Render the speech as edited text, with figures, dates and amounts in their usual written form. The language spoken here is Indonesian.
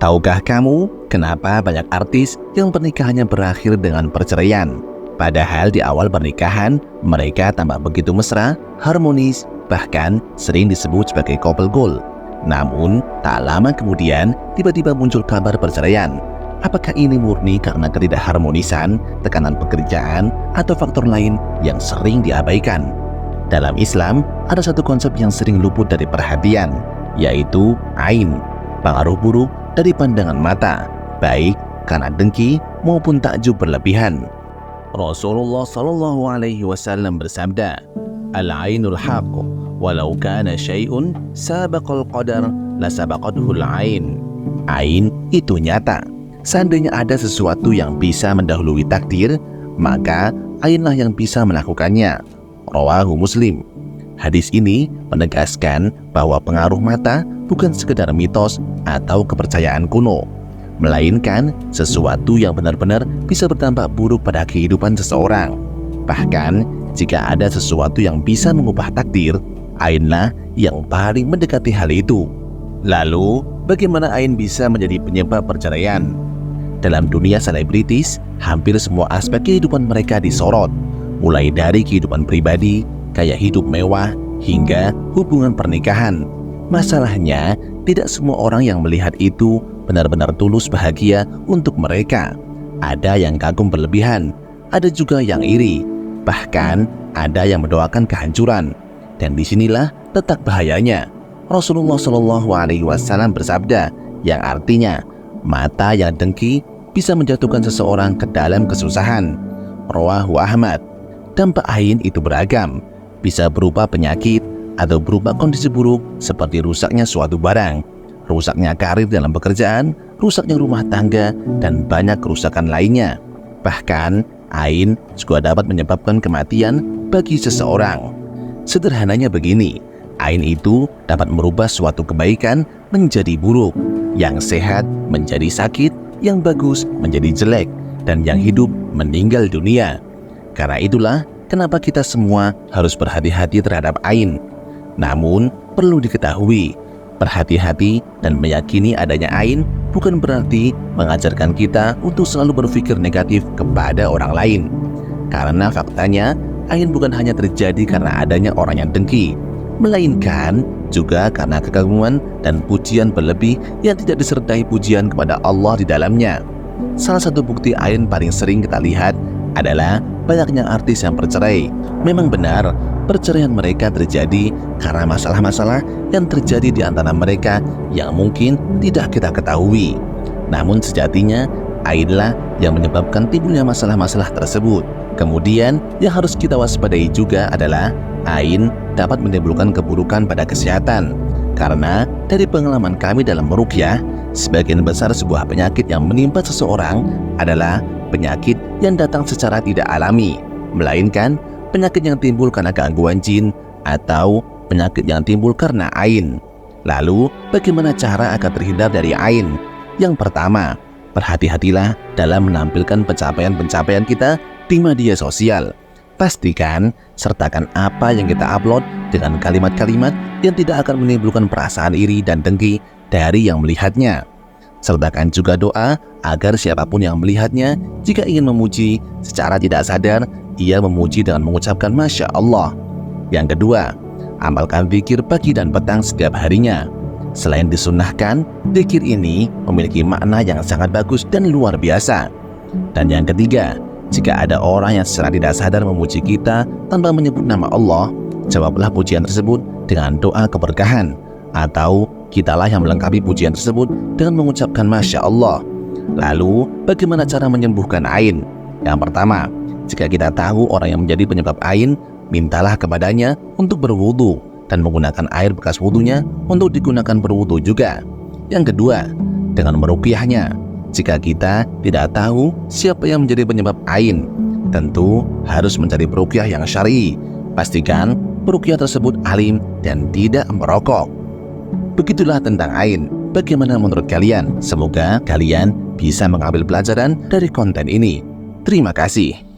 Tahukah kamu kenapa banyak artis yang pernikahannya berakhir dengan perceraian? Padahal di awal pernikahan, mereka tampak begitu mesra, harmonis, bahkan sering disebut sebagai couple goal. Namun, tak lama kemudian, tiba-tiba muncul kabar perceraian. Apakah ini murni karena ketidakharmonisan, tekanan pekerjaan, atau faktor lain yang sering diabaikan? Dalam Islam, ada satu konsep yang sering luput dari perhatian, yaitu ain, pengaruh buruk dari pandangan mata, baik karena dengki maupun takjub berlebihan. Rasulullah Shallallahu Alaihi Wasallam bersabda, "Al-ainul haqq, walau kana syai'un sabaqal qadar, la sabaqathul ain." Ain itu nyata. Seandainya ada sesuatu yang bisa mendahului takdir, maka ainlah yang bisa melakukannya. Rawahu Muslim. Hadis ini menegaskan bahwa pengaruh mata bukan sekedar mitos atau kepercayaan kuno, melainkan sesuatu yang benar-benar bisa berdampak buruk pada kehidupan seseorang. Bahkan, jika ada sesuatu yang bisa mengubah takdir, ainlah yang paling mendekati hal itu. Lalu, bagaimana ain bisa menjadi penyebab perceraian? Dalam dunia selebritis, hampir semua aspek kehidupan mereka disorot, mulai dari kehidupan pribadi, gaya hidup mewah, hingga hubungan pernikahan. Masalahnya, tidak semua orang yang melihat itu benar-benar tulus bahagia untuk mereka. Ada yang kagum berlebihan, ada juga yang iri, bahkan ada yang mendoakan kehancuran. Dan disinilah letak bahayanya. Rasulullah Shallallahu Alaihi Wasallam bersabda, yang artinya mata yang dengki bisa menjatuhkan seseorang ke dalam kesusahan. Rawahu Ahmad. Dampak ain itu beragam, bisa berupa penyakit atau berupa kondisi buruk seperti rusaknya suatu barang, rusaknya karir dalam pekerjaan, rusaknya rumah tangga, dan banyak kerusakan lainnya. Bahkan, ain juga dapat menyebabkan kematian bagi seseorang. Sederhananya begini, ain itu dapat merubah suatu kebaikan menjadi buruk, yang sehat menjadi sakit, yang bagus menjadi jelek, dan yang hidup meninggal dunia. Karena itulah kenapa kita semua harus berhati-hati terhadap ain. Namun, perlu diketahui, berhati-hati dan meyakini adanya ain bukan berarti mengajarkan kita untuk selalu berpikir negatif kepada orang lain. Karena faktanya, ain bukan hanya terjadi karena adanya orang yang dengki, melainkan juga karena kekaguman dan pujian berlebih yang tidak disertai pujian kepada Allah di dalamnya. Salah satu bukti ain paling sering kita lihat adalah banyaknya artis yang bercerai. Memang benar, perceraian mereka terjadi karena masalah-masalah yang terjadi di antara mereka yang mungkin tidak kita ketahui. Namun sejatinya, ainlah yang menyebabkan timbulnya masalah-masalah tersebut. Kemudian, yang harus kita waspadai juga adalah ain dapat menimbulkan keburukan pada kesehatan. Karena dari pengalaman kami dalam meruqyah, sebagian besar sebuah penyakit yang menimpa seseorang adalah penyakit yang datang secara tidak alami, melainkan penyakit yang timbul karena gangguan jin atau penyakit yang timbul karena ain. Lalu, bagaimana cara agar terhindar dari ain? Yang pertama, berhati-hatilah dalam menampilkan pencapaian-pencapaian kita di media sosial. Pastikan sertakan apa yang kita upload dengan kalimat-kalimat yang tidak akan menimbulkan perasaan iri dan dengki dari yang melihatnya. Sertakan juga doa agar siapapun yang melihatnya, jika ingin memuji secara tidak sadar, ia memuji dengan mengucapkan Masya Allah. Yang kedua, amalkan zikir pagi dan petang setiap harinya. Selain disunnahkan, zikir ini memiliki makna yang sangat bagus dan luar biasa. Dan yang ketiga, jika ada orang yang secara tidak sadar memuji kita tanpa menyebut nama Allah, jawablah pujian tersebut dengan doa keberkahan, atau kitalah yang melengkapi pujian tersebut dengan mengucapkan Masya Allah. Lalu, bagaimana cara menyembuhkan ain? Yang pertama, jika kita tahu orang yang menjadi penyebab ain, mintalah kepadanya untuk berwudu dan menggunakan air bekas wudunya untuk digunakan berwudu juga. Yang kedua, dengan meruqyahnya. Jika kita tidak tahu siapa yang menjadi penyebab ain, tentu harus mencari peruqyah yang syar'i. Pastikan peruqyah tersebut alim dan tidak merokok. Begitulah tentang ain. Bagaimana menurut kalian? Semoga kalian bisa mengambil pelajaran dari konten ini. Terima kasih.